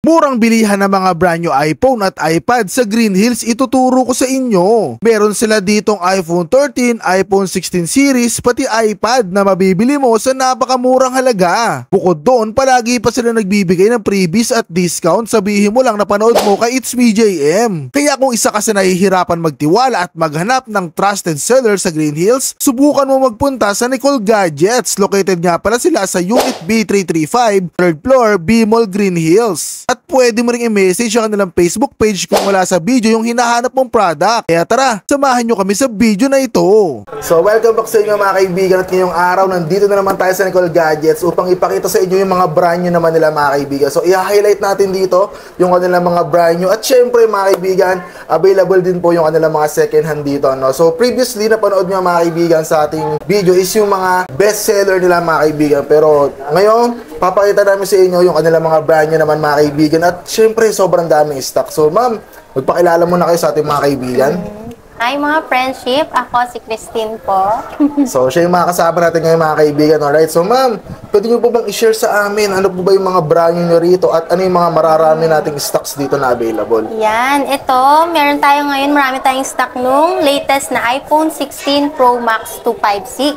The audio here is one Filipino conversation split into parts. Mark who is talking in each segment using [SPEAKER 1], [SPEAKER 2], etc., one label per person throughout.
[SPEAKER 1] Murang bilihan ng mga brand new iPhone at iPad sa Green Hills, ituturo ko sa inyo. Meron sila ditong iPhone 13, iPhone 16 series, pati iPad na mabibili mo sa napakamurang halaga. Bukod doon, palagi pa sila nagbibigay ng freebies at discount. Sabihin mo lang na panood mo kay It's Me JM. Kaya kung isa ka sa nahihirapan magtiwala at maghanap ng trusted seller sa Green Hills, subukan mo magpunta sa Nicole Gadgets. Located nga pala sila sa Unit B335, 3rd floor, B-Mall, Green Hills. At pwede mo ring i-message ang kanilang Facebook page kung wala sa video yung hinahanap mong product. Kaya tara, samahan nyo kami sa video na ito. So welcome back sa inyo mga kaibigan, at ngayong araw nandito na naman tayo sa Nicole Gadgets upang ipakita sa inyo yung mga brand new naman nila mga kaibigan. So i-highlight natin dito yung kanilang mga brand new, at syempre mga kaibigan, available din po yung kanilang mga second hand dito, no? So previously napanood nyo mga kaibigan sa ating video is yung mga best seller nila mga kaibigan, pero ngayon papakita namin sa inyo yung kanilang mga brand new naman mga kaibigan, at syempre sobrang daming stock. So ma'am, magpakilala muna kayo sa ating mga kaibigan.
[SPEAKER 2] Hi mga friendship, ako si Christine po.
[SPEAKER 1] So siya yung mga kasama natin ngayon mga kaibigan, alright? So ma'am, pwede nyo po bang i-share sa amin ano po ba yung mga brand new nyo rito at ano yung mga mararami nating stocks dito na available?
[SPEAKER 2] Yan, ito, meron tayo ngayon, marami tayong stock nung latest na iPhone 16 Pro Max 256.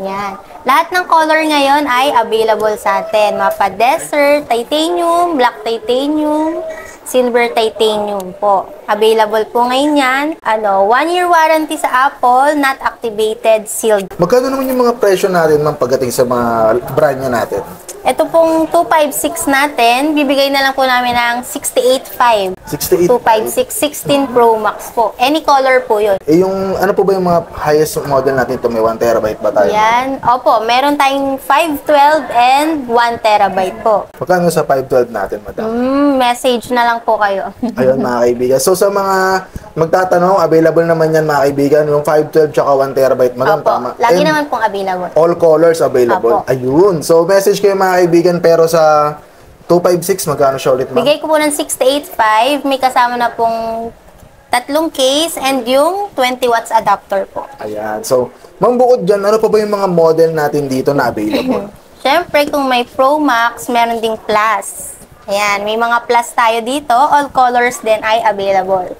[SPEAKER 2] Yan. Lahat ng color ngayon ay available sa atin. Mapa Desert, Titanium, Black Titanium, Silver Titanium po. Available po ngayon yan. 1-year warranty sa Apple, not activated, sealed.
[SPEAKER 1] Magkano naman yung mga presyo natin ma'am pagdating sa mga brand new natin?
[SPEAKER 2] Ito pong 256 natin, bibigay na lang po namin ng 68.5.
[SPEAKER 1] 68?
[SPEAKER 2] 256, 16 Pro Max po. Any color po yun.
[SPEAKER 1] Eh yung, ano po ba yung mga highest model natin ito? May 1 terabyte ba tayo?
[SPEAKER 2] Yan. Opo, meron tayong 512 and 1 terabyte po.
[SPEAKER 1] Magkano sa 512 natin, madam?
[SPEAKER 2] Message na lang po kayo.
[SPEAKER 1] Ayun mga kaibigan. So sa mga magtatanong, available naman yan mga kaibigan. Yung 512 tsaka 1 terabyte, madam,
[SPEAKER 2] Opo,
[SPEAKER 1] tama?
[SPEAKER 2] lagi
[SPEAKER 1] And
[SPEAKER 2] naman pong available.
[SPEAKER 1] all colors available.
[SPEAKER 2] Opo.
[SPEAKER 1] Ayun. So message kayo mga kaibigan, pero sa 256, magkano siya ulit, ma'am?
[SPEAKER 2] Bigay ko po ng 685. May kasama na pong 3 case and yung 20 watts adapter po.
[SPEAKER 1] Ayan. So, ma'am, bukod dyan, ano pa ba yung mga model natin dito na available?
[SPEAKER 2] Siyempre, kung may Pro Max, meron ding Plus. Ayan, may mga Plus tayo dito. All colors din ay available.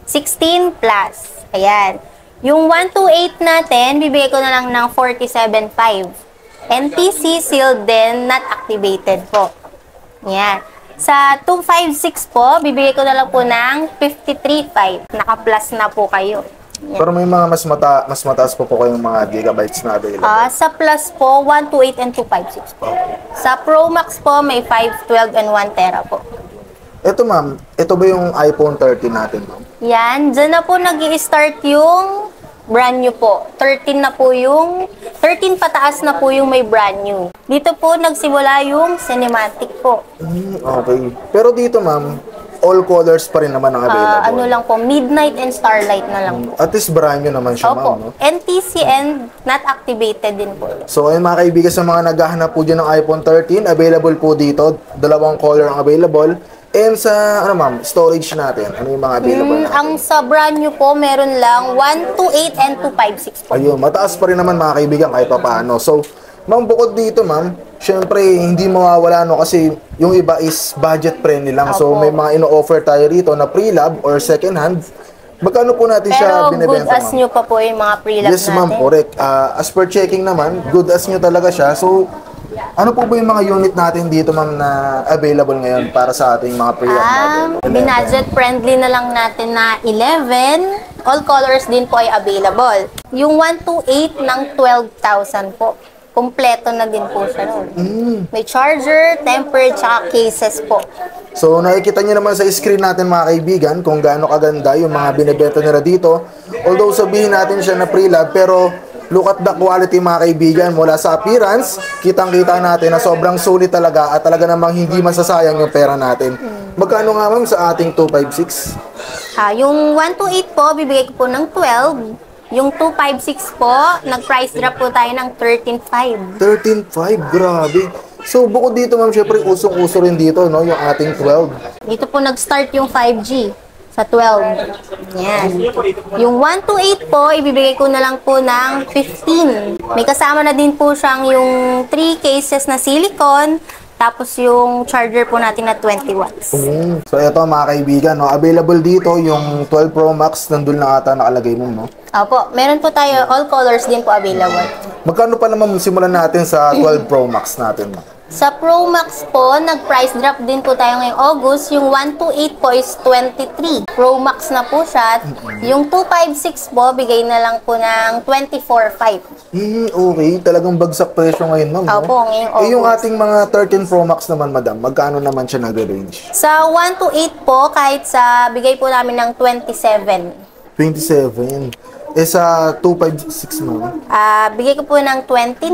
[SPEAKER 2] 16 Plus. Ayan. Yung 128 natin, bibigay ko na lang ng 47.5. NTC sealed din, not activated po. Yan. Sa 256 po, bibigay ko na lang po ng 53.5. Naka-plus na po kayo. Yan.
[SPEAKER 1] Pero may mga mas mataas po kayong mga gigabytes na available.
[SPEAKER 2] Sa plus po, 128 and 256 po. Sa Pro Max po, may 512 and 1 tera po.
[SPEAKER 1] Ito ma'am, ito ba yung iPhone 13 natin, ma'am?
[SPEAKER 2] Yan. Diyan na po nag-i-start yung brand new po. 13 na po yung 13 pataas na po yung may brand new. Dito po nagsimula yung cinematic po.
[SPEAKER 1] Okay. Pero dito ma'am, all colors pa rin naman ang available.
[SPEAKER 2] Ano lang po, midnight and starlight na lang po.
[SPEAKER 1] At least brand new naman siya, ma'am, no?
[SPEAKER 2] Opo. NTC and not activated din po.
[SPEAKER 1] So ayun mga kaibigan, sa mga naghahanap po dyan ng iPhone 13, available po dito. Dalawang color ang available. And sa, ma'am, storage natin, ano yung mga available natin?
[SPEAKER 2] Ang sa brand new po, meron lang 128 and 256 po.
[SPEAKER 1] Ayun, mataas pa rin naman mga kaibigan kahit pa paano. So, ma'am, bukod dito, ma'am, syempre, hindi mawawala, no, kasi yung iba is budget friendly lang. So, may mga ino-offer tayo rito na pre-lab or second hand. Magkano po natin siya binibenta, ma'am?
[SPEAKER 2] Pero good as new pa po yung mga pre-lab natin.
[SPEAKER 1] Yes, ma'am, correct. As per checking naman, good as new talaga siya. So, ano po ba yung mga unit natin dito, ma'am, na available ngayon para sa ating mga pre-lab natin?
[SPEAKER 2] Binudget friendly na lang natin na 11. All colors din po ay available. Yung 128 ng 12,000 po. Kompleto na din po siya noon. May charger, tempered, tsaka cases po.
[SPEAKER 1] So, nakikita nyo naman sa screen natin mga kaibigan kung gaano kaganda yung mga binibenta nila dito. Although sabihin natin siya na pre-lab, pero look at the quality mga kaibigan. Mula sa appearance, kitang-kita natin na sobrang sulit talaga at talaga namang hindi masasayang yung pera natin. Magkano nga ma'am sa ating 256?
[SPEAKER 2] Yung 128 po, bibigay ko po ng 12. Yung 256 po, nag-price drop po tayo ng 13.5.
[SPEAKER 1] 13.5? Grabe. So, bukod dito ma'am, syempre usong-uso rin dito, no, yung ating 12.
[SPEAKER 2] Dito po nag-start yung 5G sa 12. Yan. Yung 128 po, ibibigay ko na lang po ng 15. May kasama na din po siyang yung 3 cases na silicone, Tapos yung charger po natin na 20 watts.
[SPEAKER 1] So ito mga kaibigan, no, available dito yung 12 Pro Max, nandun na ata nakalagay mo, no?
[SPEAKER 2] Opo, meron po tayo, all colors din po available.
[SPEAKER 1] Magkano pa naman simulan natin sa 12 Pro Max natin, no?
[SPEAKER 2] Sa Pro Max po, nag-price drop din po tayo ngayong August. Yung 128 po is 23. Pro Max na po siya. Yung 256 po, bigay na lang po ng 24.5.
[SPEAKER 1] Okay. Talagang bagsak presyo ngayon, ma'am.
[SPEAKER 2] Opo, ngayong August.
[SPEAKER 1] Yung ating mga 13 Pro Max naman, madam, magkano naman siya nag-range?
[SPEAKER 2] Sa 128 po, kahit sa bigay po namin ng 27.
[SPEAKER 1] 27. Sa 256, ma'am?
[SPEAKER 2] Bigay ko po ng 29.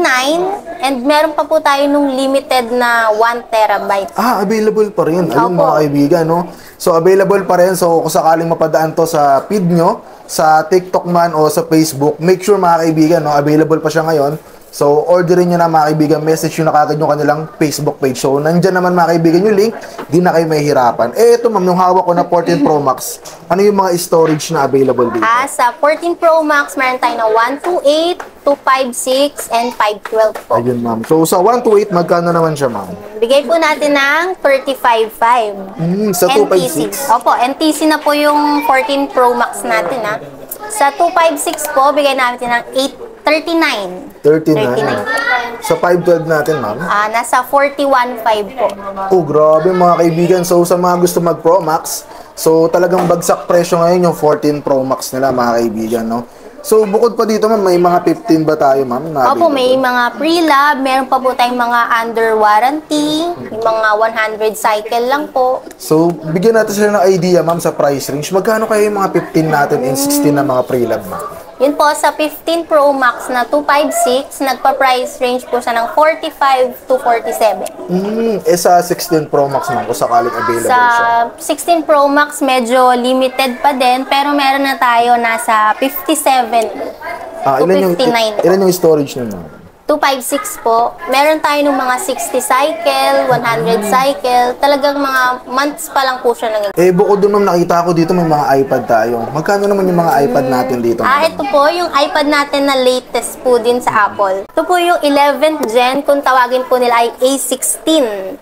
[SPEAKER 2] And meron pa po tayo nung limited na 1 terabyte.
[SPEAKER 1] Available pa rin. Ayun,
[SPEAKER 2] Opo.
[SPEAKER 1] mga kaibigan, no? So, available pa rin. So, kung sakaling mapadaan to sa feed nyo, sa TikTok man o sa Facebook, make sure, mga kaibigan, no? Available pa siya ngayon. So, orderin nyo na, mga kaibigan, message nyo na kagad yung kanilang Facebook page. So, nandyan naman, mga kaibigan, yung link, di na kayo mahihirapan. Ito, ma'am, yung hawak ko na 14 Pro Max, ano yung mga storage na available dito?
[SPEAKER 2] Sa 14 Pro Max, meron tayo na 128, 256, and 512 po.
[SPEAKER 1] Ayun, ma'am. So, sa 128, magkano naman siya, ma'am?
[SPEAKER 2] Bigay po natin ng 35.5.
[SPEAKER 1] Sa 256?
[SPEAKER 2] Opo, NTC na po yung 14 Pro Max natin, ha. Sa 256 po, bigay natin ng 39.
[SPEAKER 1] 39. Sa 512 natin, ma'am?
[SPEAKER 2] Nasa 41.5 po.
[SPEAKER 1] Oh, grabe, mga kaibigan. So, sa mga gusto mag Pro Max, so talagang bagsak presyo ngayon yung 14 Pro Max nila, mga kaibigan, no? So, bukod pa dito, ma'am, may mga 15 ba tayo, ma'am?
[SPEAKER 2] Opo, may mga pre-lab, meron pa po tayong mga under warranty, yung mga 100 cycle lang po.
[SPEAKER 1] So, bigyan natin sila ng idea, ma'am, sa price range. Magkano kaya yung mga 15 natin and 16 na mga pre-lab, ma'am?
[SPEAKER 2] Yun po, sa 15 Pro Max na 256, nagpa-price range po siya ng 45 to 47.
[SPEAKER 1] Sa 16 Pro Max, ma'am, kung sakaling available
[SPEAKER 2] Sa
[SPEAKER 1] siya.
[SPEAKER 2] 16 Pro Max, medyo limited pa din, pero meron na tayo nasa 57 to 59.
[SPEAKER 1] Ilan yung storage nun, ma'am?
[SPEAKER 2] 256 po. Meron tayo ng mga 60 cycle, 100 cycle. Talagang mga months pa lang po siya nag-
[SPEAKER 1] Bukod dun, ma'am, nakita ko dito may mga iPad tayo. Magkano naman yung mga iPad natin dito, ma'am?
[SPEAKER 2] Ito po yung iPad natin na latest po din sa Apple. Ito po yung 11th gen, kung tawagin po nila ay A16.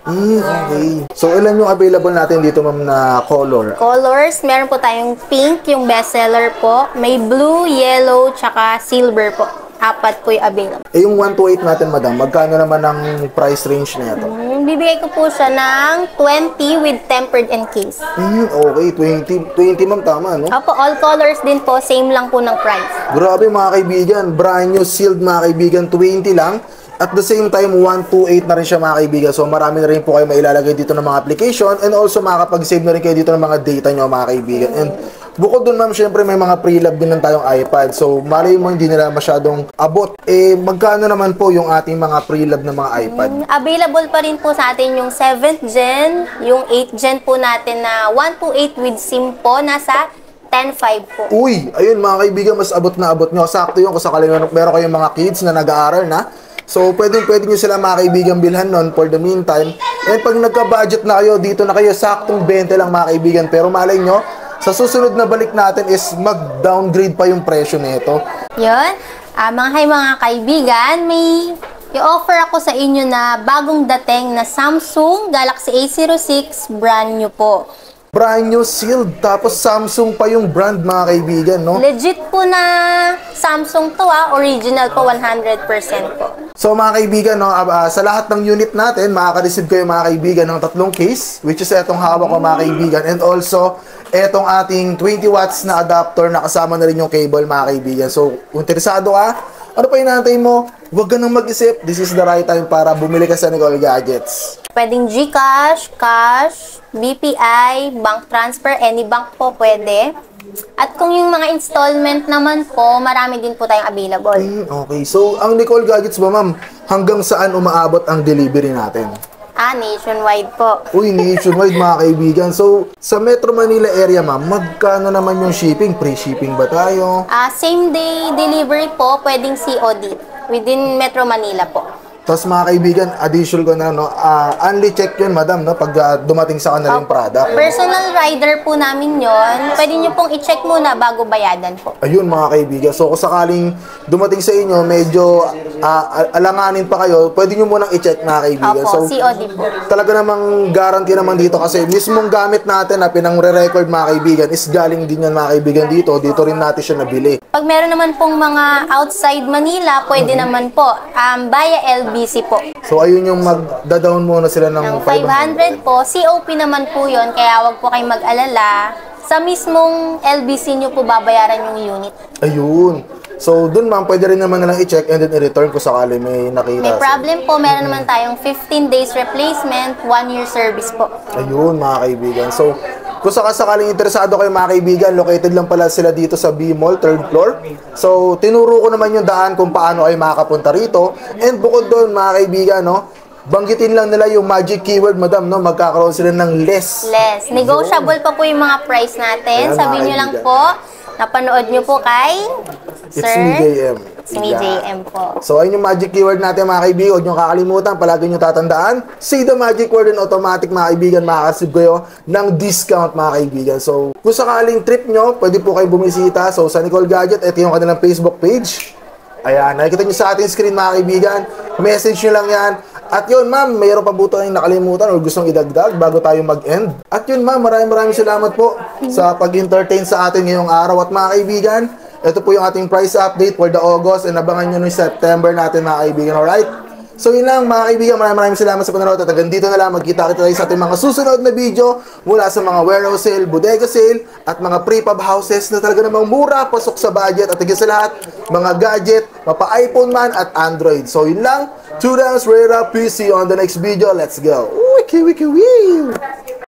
[SPEAKER 1] Okay. So, ilan yung available natin dito, ma'am, na color?
[SPEAKER 2] Colors, meron po tayong pink, yung bestseller po. May blue, yellow, tsaka silver po. 4 po yung available.
[SPEAKER 1] Yung 128 natin, madam, magkano naman ang price range na ito?
[SPEAKER 2] Bibigay ko po siya ng 20 with tempered encase.
[SPEAKER 1] Okay, 20, ma'am, tama, no?
[SPEAKER 2] Opo, all colors din po, same lang po ng price.
[SPEAKER 1] Grabe, mga kaibigan, brand new sealed, mga kaibigan, 20 lang. At the same time, 128 na rin siya, mga kaibigan. So, marami na rin po kayo mailalagay dito ng mga application and also makakapag-save na rin kayo dito ng mga data nyo, mga kaibigan. And bukod dun, ma'am, syempre may mga pre-lab din lang tayong iPad. So, malay mo, hindi nila masyadong abot. Magkano naman po yung ating mga pre-lab na mga iPad?
[SPEAKER 2] Available pa rin po sa atin yung 7th gen, yung 8th gen po natin na 128 with SIM po, nasa 10.5 po.
[SPEAKER 1] Uy, ayun, mga kaibigan, mas abot na abot nyo. Sakto yun kung sakaling meron kayong mga kids na nag-aaral na. So, pwede nyo sila, mga kaibigan, bilhan nun for the meantime. And pag nagka-budget na kayo, dito na kayo, saktong 20 lang, mga kaibigan. Pero malay nyo, sa susunod na balik natin is mag-downgrade pa yung presyo nito.
[SPEAKER 2] Yun. Mga kaibigan, may i-offer ako sa inyo na bagong dating na Samsung Galaxy A06 brand new po.
[SPEAKER 1] Brand new sealed, tapos Samsung pa yung brand, mga kaibigan, no?
[SPEAKER 2] Legit po na Samsung to, original po, 100% po.
[SPEAKER 1] So, mga kaibigan, no, sa lahat ng unit natin, makaka-receive kayo, mga kaibigan, ng 3 case, which is etong hawak ko, mga kaibigan, and also etong ating 20 watts na adapter na kasama na rin yung cable, mga kaibigan. So, kung interesado ka, ano pa inaantay mo? Huwag ka nang mag-isip. This is the right time para bumili ka sa Nicole Gadgets.
[SPEAKER 2] Pwedeng GCash, cash, BPI, bank transfer, any bank po pwede. At kung yung mga installment naman po, marami din po tayong available.
[SPEAKER 1] Okay. So, ang Nicole Gadgets ba, ma'am, hanggang saan umaabot ang delivery natin?
[SPEAKER 2] Nationwide po.
[SPEAKER 1] Uy, nationwide, mga kaibigan. So, sa Metro Manila area, ma'am, magkano naman yung shipping? Free-shipping ba tayo?
[SPEAKER 2] Same day delivery po, pwedeng COD. Within Metro Manila po.
[SPEAKER 1] Tapos mga kaibigan, additional ko na, no, only check yun, madam, no, pag dumating sa kanila yung product.
[SPEAKER 2] Personal rider po namin yon. Pwede nyo pong i-check muna bago bayadan po.
[SPEAKER 1] Ayun mga kaibigan. So kung sakaling dumating sa inyo, medyo alanganin pa kayo, pwede nyo munang i-check mga kaibigan.
[SPEAKER 2] Opo,
[SPEAKER 1] So
[SPEAKER 2] COD po.
[SPEAKER 1] talaga namang guarantee naman dito kasi mismong gamit natin na pinang-re-record mga kaibigan is galing din yan mga kaibigan dito. Dito rin natin siya nabili.
[SPEAKER 2] Pag meron naman pong mga outside Manila, pwede naman po. Via LBC po.
[SPEAKER 1] So ayun yung magda-down muna sila ng
[SPEAKER 2] Ng 500 po, COP naman po yon, kaya wag po kayong mag-alala. Sa mismong LBC nyo po babayaran yung unit.
[SPEAKER 1] Ayun. So dun ma'am, pwede rin naman nalang i-check and then i-return ko sakali may nakita.
[SPEAKER 2] May problem po, meron naman tayong 15 days replacement, 1 year service po.
[SPEAKER 1] Ayun mga kaibigan. So kung sakaling interesado kayo mga kaibigan, located lang pala sila dito sa B-Mall, 3rd floor. So tinuro ko naman yung daan kung paano kayo makakapunta rito. And bukod doon mga kaibigan, no, banggitin lang nila yung magic keyword, madam, no, magkakaroon sila ng less.
[SPEAKER 2] Less. Negotiable pa po yung mga price natin.
[SPEAKER 1] Ayan,
[SPEAKER 2] Sabihin
[SPEAKER 1] mga
[SPEAKER 2] nyo lang
[SPEAKER 1] kaibigan.
[SPEAKER 2] po, napanood nyo po kay
[SPEAKER 1] It's
[SPEAKER 2] Sir.
[SPEAKER 1] me, JM.
[SPEAKER 2] It's me, JM po.
[SPEAKER 1] So, ayun yung magic keyword natin mga kaibigan. Huwag nyo kakalimutan, palagi nyo tatandaan. Say the magic word and automatic mga kaibigan, makakasib kayo ng discount mga kaibigan. So, kung sakaling trip nyo, pwede po kayo bumisita. So, sa Nicole Gadget, ito yung kanilang Facebook page. Ayan, nakikita nyo sa ating screen mga kaibigan. Message nyo lang yan. At yun ma'am, mayroon pa po tayong nakalimutan o gustong idagdag bago tayo mag-end. At yun ma'am, maraming salamat po sa pag-entertain sa atin ngayong araw. At mga kaibigan, ito po yung ating price update for the August and abangan nyo ng September natin mga kaibigan, alright? So yun lang mga kaibigan, maraming salamat sa panonood at hanggang dito na lang, magkita-kita tayo sa ating mga susunod na video mula sa mga warehouse sale, bodega sale at mga pre-pub houses na talaga namang mura, pasok sa budget at higit sa lahat, mga gadget, mapa-iPhone man at Android. So yun lang, Tudans Rera, peace, see you on the next video, let's go! Wiki wiki wee!